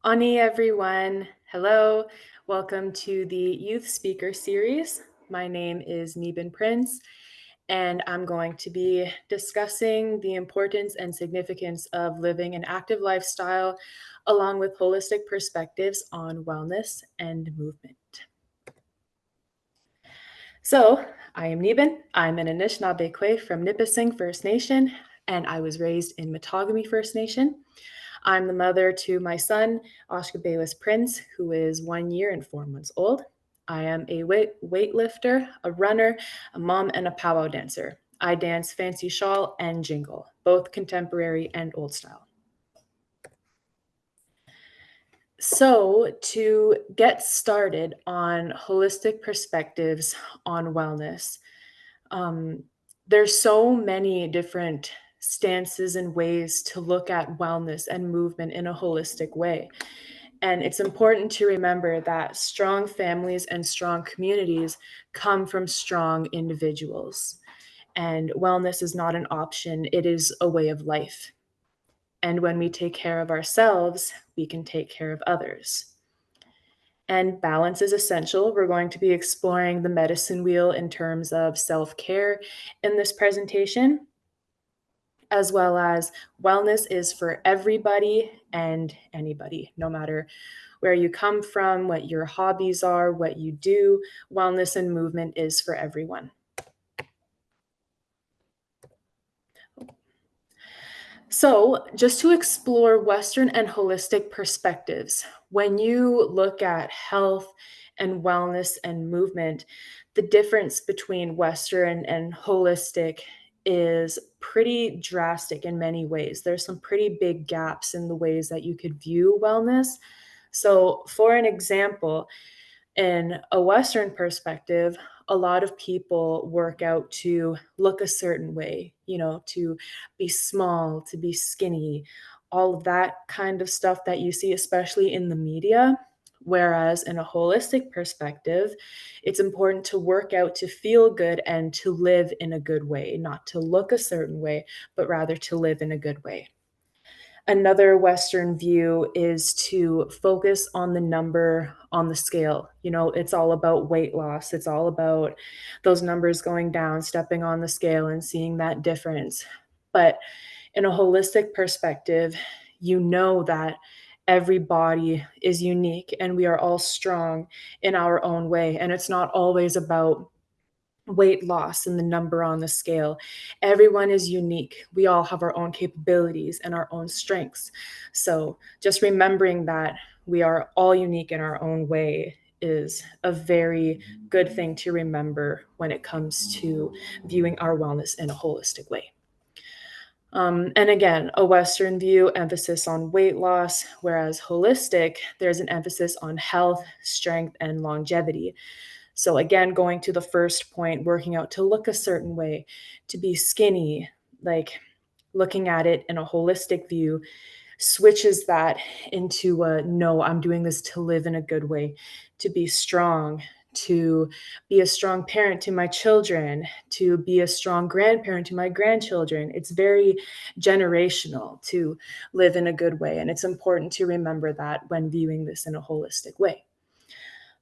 Ani, everyone. Hello. Welcome to the Youth Speaker Series. My name is Neebin Prince, and I'm going to be discussing the importance and significance of living an active lifestyle, along with holistic perspectives on wellness and movement. So, I am Neebin. I'm an Anishinaabe from Nipissing First Nation, and I was raised in Matagami First Nation. I'm the mother to my son, Oscar Bayless Prince, who is 1 year and 4 months old. I am a weightlifter, a runner, a mom, and a powwow dancer. I dance fancy shawl and jingle, both contemporary and old style. So, to get started on holistic perspectives on wellness, um, there's so many different stances and ways to look at wellness and movement in a holistic way. And it's important to remember that strong families and strong communities come from strong individuals. And wellness is not an option, it is a way of life. And when we take care of ourselves, we can take care of others. And balance is essential. We're going to be exploring the medicine wheel in terms of self care in this presentation, as well as wellness is for everybody and anybody, no matter where you come from, what your hobbies are, what you do. Wellness and movement is for everyone. So, just to explore Western and holistic perspectives, when you look at health and wellness and movement, the difference between Western and holistic is pretty drastic in many ways. There's some pretty big gaps in the ways that you could view wellness. So, for an example, in a Western perspective, a lot of people work out to look a certain way, to be small, to be skinny, all of that kind of stuff that you see, especially in the media. Whereas in a holistic perspective, it's important to work out to feel good and to live in a good way, not to look a certain way, but rather to live in a good way. Another Western view is to focus on the number on the scale. It's all about weight loss. It's all about those numbers going down, stepping on the scale and seeing that difference. But in a holistic perspective, you know that every body is unique and we are all strong in our own way. And it's not always about weight loss and the number on the scale. Everyone is unique. We all have our own capabilities and our own strengths. So just remembering that we are all unique in our own way is a very good thing to remember when it comes to viewing our wellness in a holistic way. And again, a Western view, emphasis on weight loss, whereas holistic, there's an emphasis on health, strength, and longevity. So, again, going to the first point, working out to look a certain way, to be skinny, like looking at it in a holistic view, switches that into a no, I'm doing this to live in a good way, to be strong, to be a strong parent to my children, to be a strong grandparent to my grandchildren. It's very generational to live in a good way. And it's important to remember that when viewing this in a holistic way.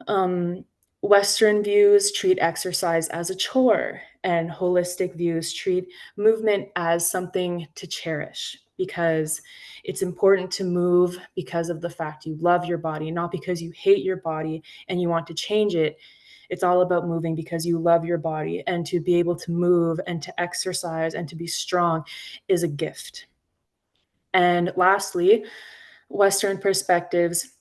Um, Western views treat exercise as a chore, and holistic views treat movement as something to cherish because it's important to move because of the fact you love your body, not because you hate your body and you want to change it. It's all about moving because you love your body, and to be able to move and to exercise and to be strong is a gift. And lastly, Western perspectives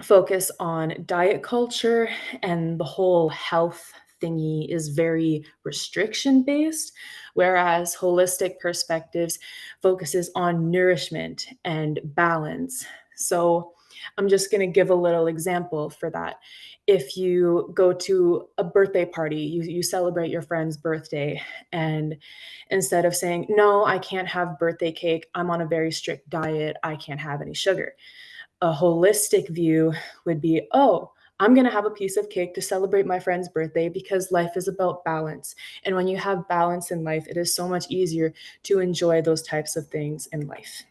focus on diet culture, and the whole health thingy is very restriction based, whereas holistic perspectives focuses on nourishment and balance. So I'm just going to give a little example for that. If you go to a birthday party, you celebrate your friend's birthday, and instead of saying, no, I can't have birthday cake, I'm on a very strict diet, I can't have any sugar, a holistic view would be, oh, I'm going to have a piece of cake to celebrate my friend's birthday because life is about balance. And when you have balance in life, it is so much easier to enjoy those types of things in life.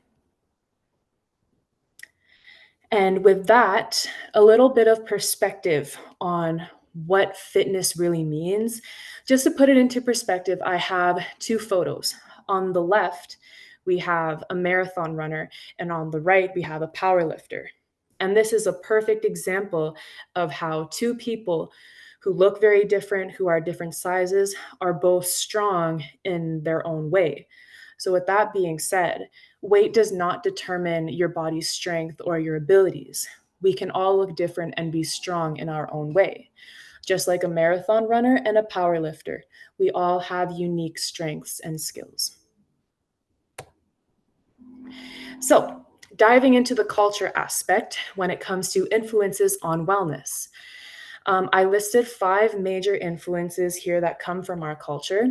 And with that, a little bit of perspective on what fitness really means. Just to put it into perspective, I have two photos. On the left, we have a marathon runner, and on the right, we have a power lifter. And this is a perfect example of how two people who look very different, who are different sizes, are both strong in their own way. So, with that being said, weight does not determine your body's strength or your abilities. We can all look different and be strong in our own way. Just like a marathon runner and a power lifter, we all have unique strengths and skills. So, diving into the culture aspect when it comes to influences on wellness. I listed five major influences here that come from our culture.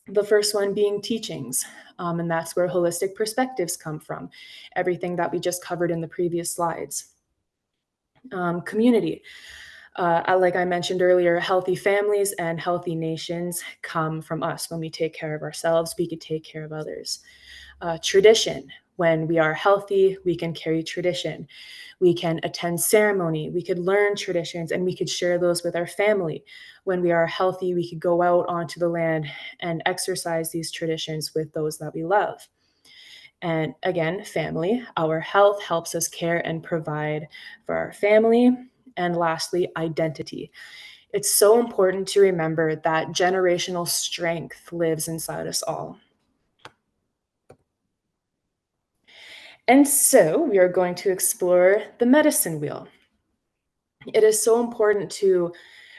The first one being teachings, and that's where holistic perspectives come from, everything that we just covered in the previous slides. Community, like I mentioned earlier, healthy families and healthy nations come from us. When we take care of ourselves, we could take care of others. Tradition, when we are healthy, we can carry tradition. We can attend ceremony, we could learn traditions, and we could share those with our family. When we are healthy, we could go out onto the land and exercise these traditions with those that we love. And again, family, our health helps us care and provide for our family. And lastly, identity. It's so important to remember that generational strength lives inside us all. And so we are going to explore the medicine wheel. It is so important to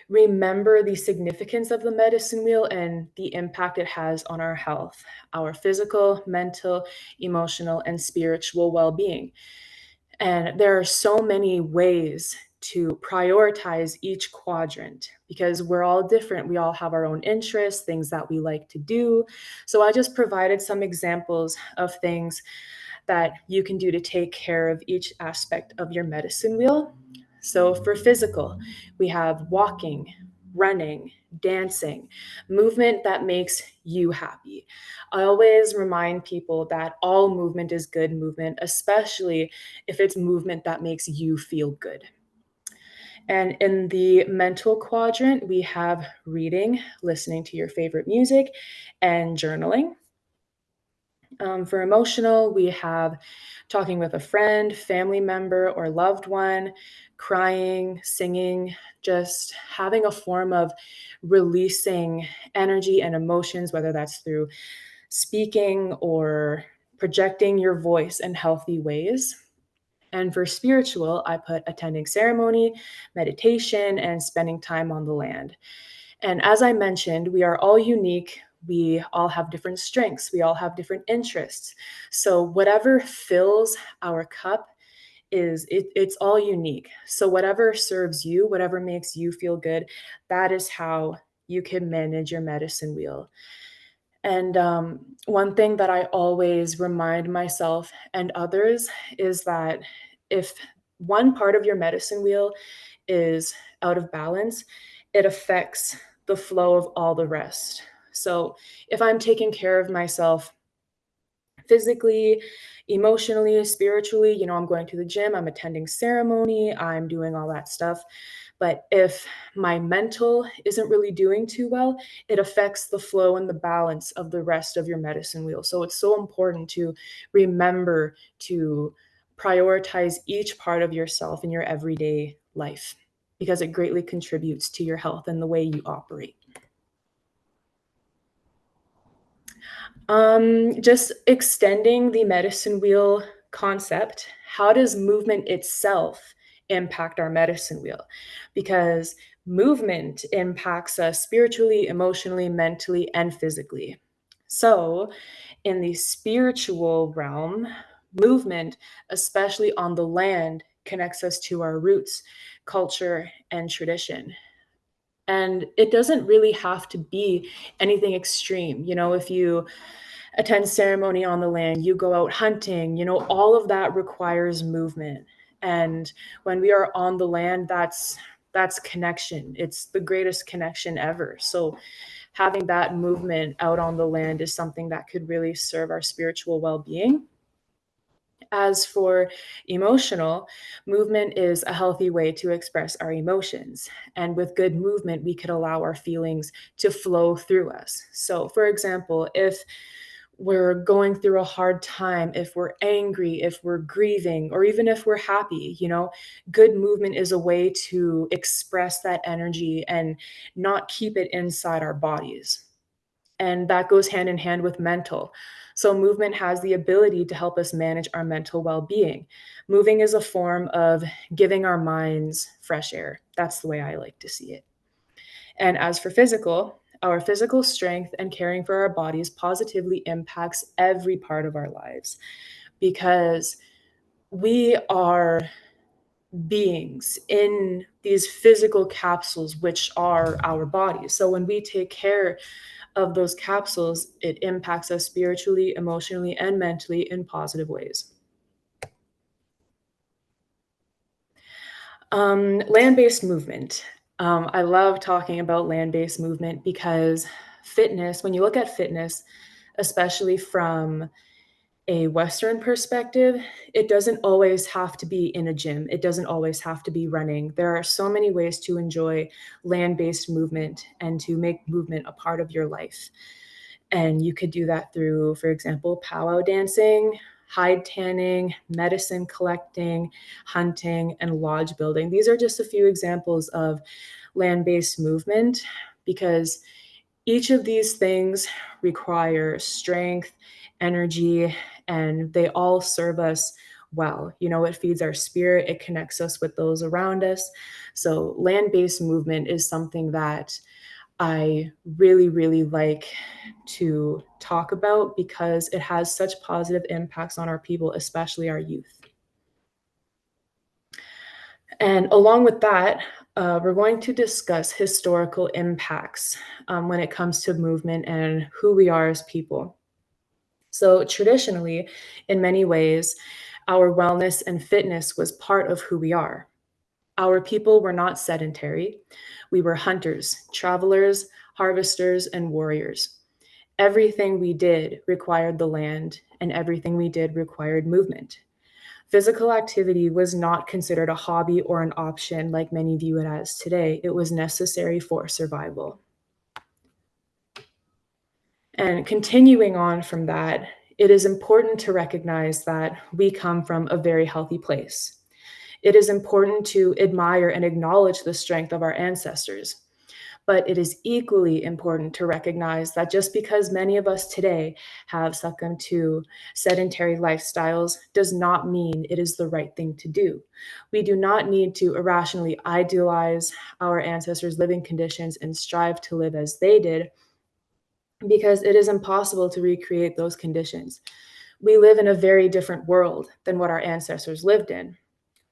remember the significance of the medicine wheel and the impact it has on our health, our physical, mental, emotional, and spiritual well being. And there are so many ways to prioritize each quadrant because we're all different. We all have our own interests, things that we like to do. So I just provided some examples of things that you can do to take care of each aspect of your medicine wheel. So, for physical, we have walking, running, dancing, movement that makes you happy. I always remind people that all movement is good movement, especially if it's movement that makes you feel good. And in the mental quadrant, we have reading, listening to your favorite music, and journaling. For emotional, we have talking with a friend, family member, or loved one, crying, singing, just having a form of releasing energy and emotions, whether that's through speaking or projecting your voice in healthy ways. And for spiritual, I put attending ceremony, meditation, and spending time on the land. And as I mentioned, we are all unique. We all have different strengths. We all have different interests. So whatever fills our cup it's all unique. So whatever serves you, whatever makes you feel good, that is how you can manage your medicine wheel. And one thing that I always remind myself and others is that if one part of your medicine wheel is out of balance, it affects the flow of all the rest. So if I'm taking care of myself physically, emotionally, spiritually, I'm going to the gym, I'm attending ceremony, I'm doing all that stuff. But if my mental isn't really doing too well, it affects the flow and the balance of the rest of your medicine wheel. So it's so important to remember to prioritize each part of yourself in your everyday life because it greatly contributes to your health and the way you operate. Just extending the medicine wheel concept, how does movement itself impact our medicine wheel? Because movement impacts us spiritually, emotionally, mentally, and physically. So, in the spiritual realm, movement, especially on the land, connects us to our roots, culture, and tradition. And it doesn't really have to be anything extreme. If you attend ceremony on the land, you go out hunting, all of that requires movement. And when we are on the land, that's connection. It's the greatest connection ever. So having that movement out on the land is something that could really serve our spiritual well-being. As for emotional, movement is a healthy way to express our emotions. And with good movement, we could allow our feelings to flow through us. So, for example, if we're going through a hard time, if we're angry, if we're grieving, or even if we're happy, good movement is a way to express that energy and not keep it inside our bodies. And that goes hand in hand with mental. So, movement has the ability to help us manage our mental well being. Moving is a form of giving our minds fresh air. That's the way I like to see it. And as for physical, our physical strength and caring for our bodies positively impacts every part of our lives because we are beings in these physical capsules, which are our bodies. So when we take care of those capsules, it impacts us spiritually, emotionally, and mentally in positive ways. Land-based movement. I love talking about land-based movement because fitness, when you look at fitness, especially from a Western perspective, it doesn't always have to be in a gym. It doesn't always have to be running. There are so many ways to enjoy land-based movement and to make movement a part of your life. And you could do that through, for example, powwow dancing, hide tanning, medicine collecting, hunting, and lodge building. These are just a few examples of land based movement because each of these things require strength, energy, and they all serve us well. It feeds our spirit, it connects us with those around us. So, land based movement is something that I really, really like to talk about because it has such positive impacts on our people, especially our youth. And along with that, we're going to discuss historical impacts when it comes to movement and who we are as people. So, traditionally, in many ways, our wellness and fitness was part of who we are. Our people were not sedentary. We were hunters, travelers, harvesters, and warriors. Everything we did required the land, and everything we did required movement. Physical activity was not considered a hobby or an option like many view it as today. It was necessary for survival. And continuing on from that, it is important to recognize that we come from a very healthy place. It is important to admire and acknowledge the strength of our ancestors. But it is equally important to recognize that just because many of us today have succumbed to sedentary lifestyles does not mean it is the right thing to do. We do not need to irrationally idealize our ancestors' living conditions and strive to live as they did because it is impossible to recreate those conditions. We live in a very different world than what our ancestors lived in.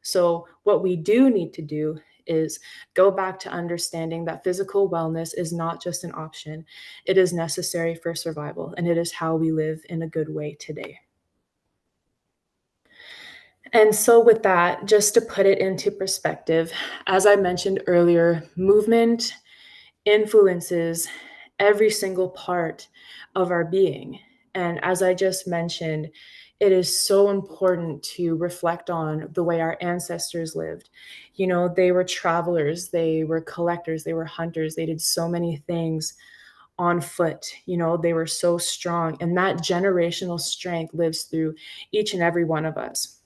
So, what we do need to do is go back to understanding that physical wellness is not just an option, it is necessary for survival, and it is how we live in a good way today. And so, with that, just to put it into perspective, as I mentioned earlier, movement influences every single part of our being. And as I just mentioned, it is so important to reflect on the way our ancestors lived. They were travelers, they were collectors, they were hunters, they did so many things on foot. They were so strong. And that generational strength lives through each and every one of us.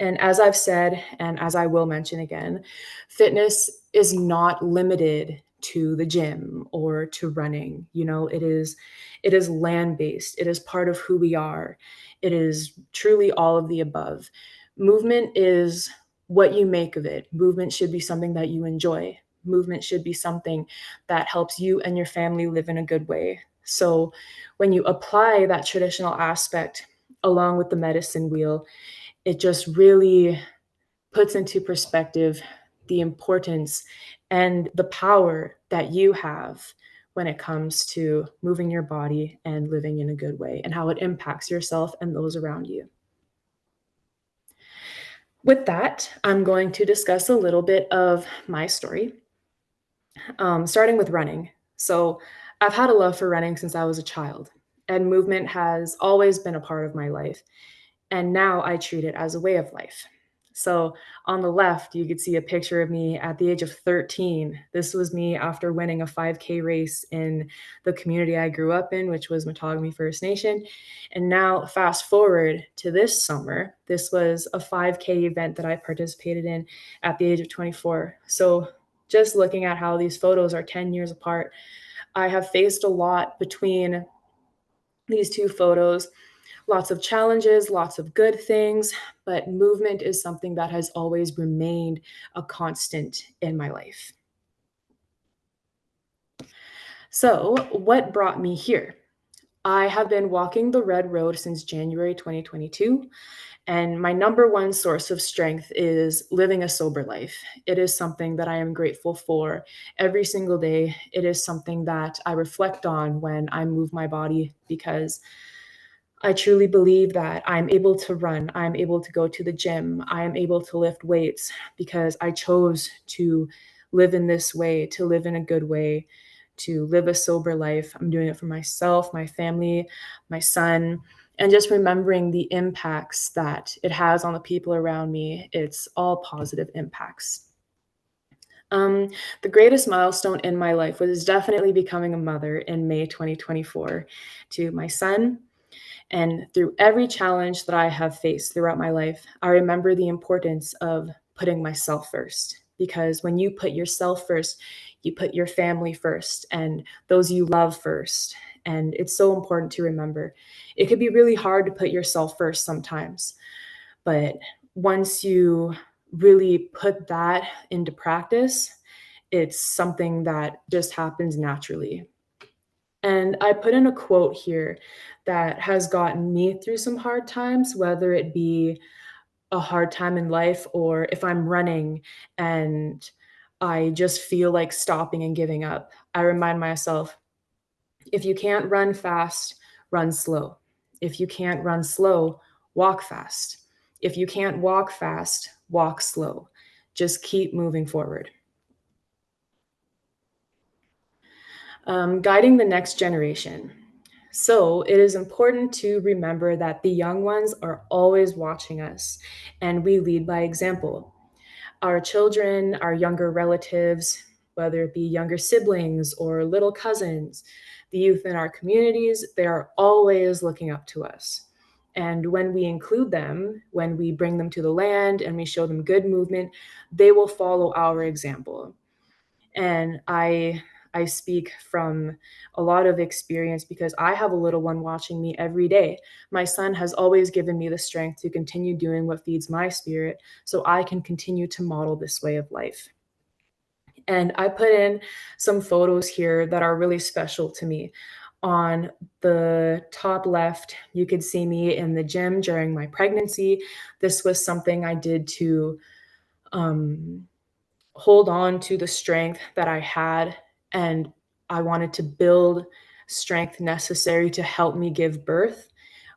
And as I've said, and as I will mention again, fitness is not limited to the gym or to running. It is land-based. It is part of who we are. It is truly all of the above. Movement is what you make of it. Movement should be something that you enjoy. Movement should be something that helps you and your family live in a good way. So when you apply that traditional aspect along with the medicine wheel, it just really puts into perspective the importance and the power that you have when it comes to moving your body and living in a good way and how it impacts yourself and those around you. With that, I'm going to discuss a little bit of my story, starting with running. So, I've had a love for running since I was a child, and movement has always been a part of my life. And now I treat it as a way of life. So on the left, you could see a picture of me at the age of 13. This was me after winning a 5K race in the community I grew up in, which was Matagami First Nation. And now, fast forward to this summer, this was a 5K event that I participated in at the age of 24. So just looking at how these photos are 10 years apart, I have faced a lot between these two photos, lots of challenges, lots of good things, but movement is something that has always remained a constant in my life. So, what brought me here? I have been walking the red road since January 2022, and my number one source of strength is living a sober life. It is something that I am grateful for every single day. It is something that I reflect on when I move my body because I truly believe that I'm able to run, I'm able to go to the gym, I am able to lift weights because I chose to live in this way, to live in a good way, to live a sober life. I'm doing it for myself, my family, my son, and just remembering the impacts that it has on the people around me. It's all positive impacts. Um, the greatest milestone in my life was definitely becoming a mother in May 2024 to my son. And through every challenge that I have faced throughout my life, I remember the importance of putting myself first. Because when you put yourself first, you put your family first and those you love first. And it's so important to remember. It could be really hard to put yourself first sometimes, but once you really put that into practice, it's something that just happens naturally. And I put in a quote here that has gotten me through some hard times, whether it be a hard time in life or if I'm running and I just feel like stopping and giving up. I remind myself, if you can't run fast, run slow. If you can't run slow, walk fast. If you can't walk fast, walk slow. Just keep moving forward. Guiding the next generation. So it is important to remember that the young ones are always watching us, and we lead by example. Our children, our younger relatives, whether it be younger siblings or little cousins, the youth in our communities, they are always looking up to us. And when we include them, when we bring them to the land and we show them good movement, they will follow our example. And I speak from a lot of experience because I have a little one watching me every day. My son has always given me the strength to continue doing what feeds my spirit so I can continue to model this way of life. And I put in some photos here that are really special to me. On the top left, you could see me in the gym during my pregnancy. This was something I did to um, hold on to the strength that I had, and I wanted to build strength necessary to help me give birth,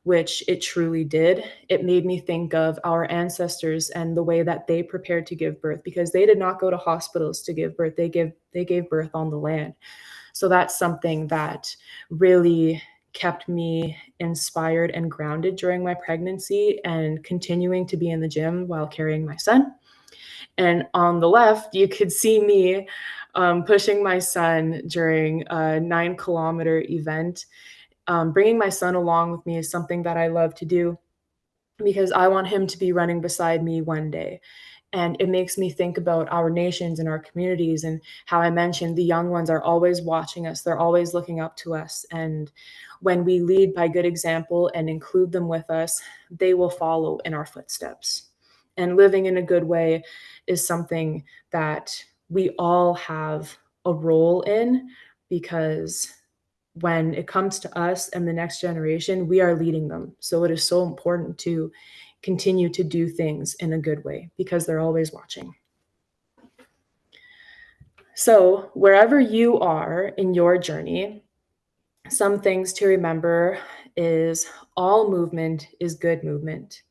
which it truly did. It made me think of our ancestors and the way that they prepared to give birth because they did not go to hospitals to give birth. They gave birth on the land. So that's something that really kept me inspired and grounded during my pregnancy and continuing to be in the gym while carrying my son. And on the left, you could see me pushing my son during a 9 kilometer event. Bringing my son along with me is something that I love to do because I want him to be running beside me one day. And it makes me think about our nations and our communities and how I mentioned the young ones are always watching us. They're always looking up to us. And when we lead by good example and include them with us, they will follow in our footsteps. And living in a good way is something that we all have a role in because when it comes to us and the next generation, we are leading them. So it is so important to continue to do things in a good way because they're always watching. So, wherever you are in your journey, some things to remember is all movement is good movement.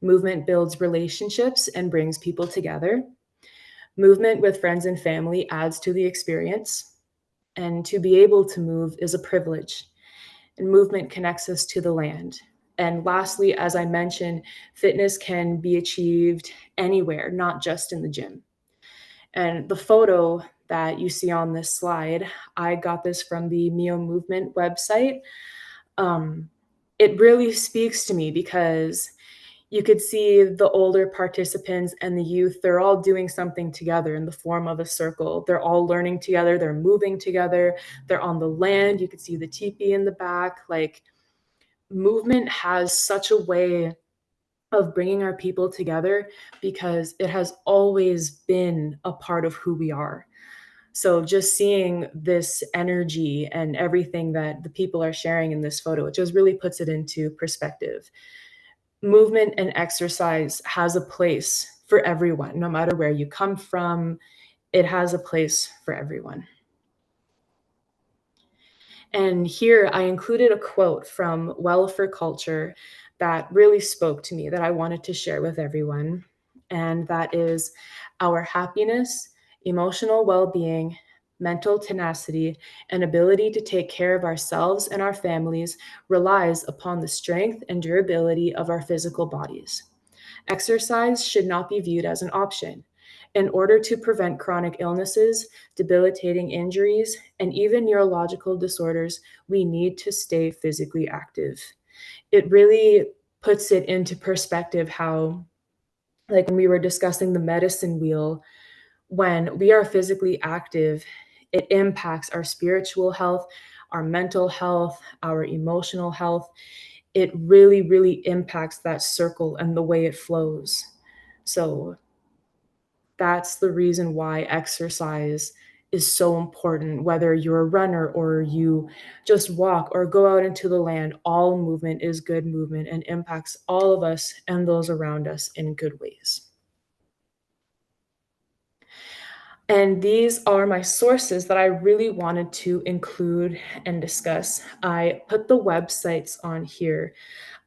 Movement builds relationships and brings people together. Movement with friends and family adds to the experience. And to be able to move is a privilege. And movement connects us to the land. And lastly, as I mentioned, fitness can be achieved anywhere, not just in the gym. And the photo that you see on this slide, I got this from the Mio Movement website. Um, it really speaks to me because you could see the older participants and the youth, they're all doing something together in the form of a circle. They're all learning together, they're moving together, they're on the land. You could see the teepee in the back. Like, movement has such a way of bringing our people together because it has always been a part of who we are. So just seeing this energy and everything that the people are sharing in this photo, it just really puts it into perspective. Movement and exercise has a place for everyone, no matter where you come from. It has a place for everyone. And here I included a quote from Well for Culture that really spoke to me that I wanted to share with everyone. And that is, our happiness, emotional well being, mental tenacity, and ability to take care of ourselves and our families relies upon the strength and durability of our physical bodies. Exercise should not be viewed as an option. In order to prevent chronic illnesses, debilitating injuries, and even neurological disorders, we need to stay physically active. It really puts it into perspective how, like when we were discussing the medicine wheel, when we are physically active, it impacts our spiritual health, our mental health, our emotional health. It really, really impacts that circle and the way it flows. So that's the reason why exercise is so important. Whether you're a runner or you just walk or go out into the land, all movement is good movement and impacts all of us and those around us in good ways. And these are my sources that I really wanted to include and discuss. I put the websites on here.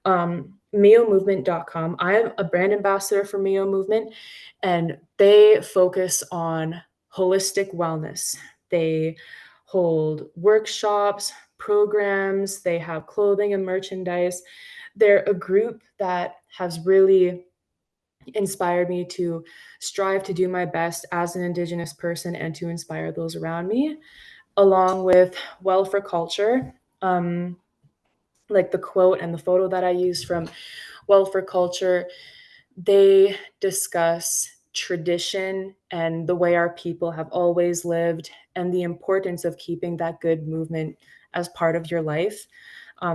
MioMovement.com. I am a brand ambassador for Mio Movement, and they focus on holistic wellness. They hold workshops, programs, they have clothing and merchandise. They're a group that has really inspired me to strive to do my best as an Indigenous person and to inspire those around me, along with Well for Culture. Like the quote and the photo that I used from Well for Culture, they discuss tradition and the way our people have always lived and the importance of keeping that good movement as part of your life.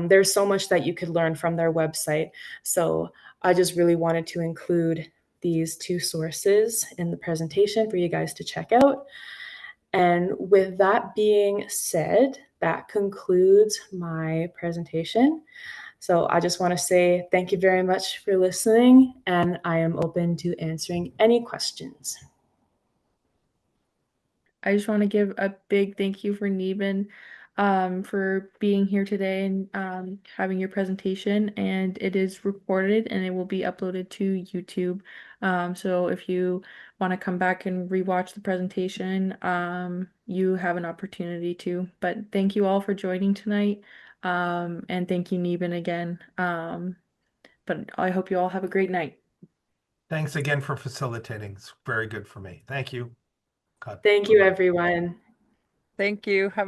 There's so much that you could learn from their website. So I just really wanted to include these two sources in the presentation for you guys to check out. And with that being said, that concludes my presentation. So I just want to say thank you very much for listening, and I am open to answering any questions. I just want to give a big thank you for Neebin for being here today and having your presentation. And it is recorded and it will be uploaded to YouTube. So if you want to come back and rewatch the presentation, you have an opportunity to. But thank you all for joining tonight. And thank you, Neebin, again. But I hope you all have a great night. Thanks again for facilitating. It's very good for me. Thank you. Thank you, everyone. Thank you. Have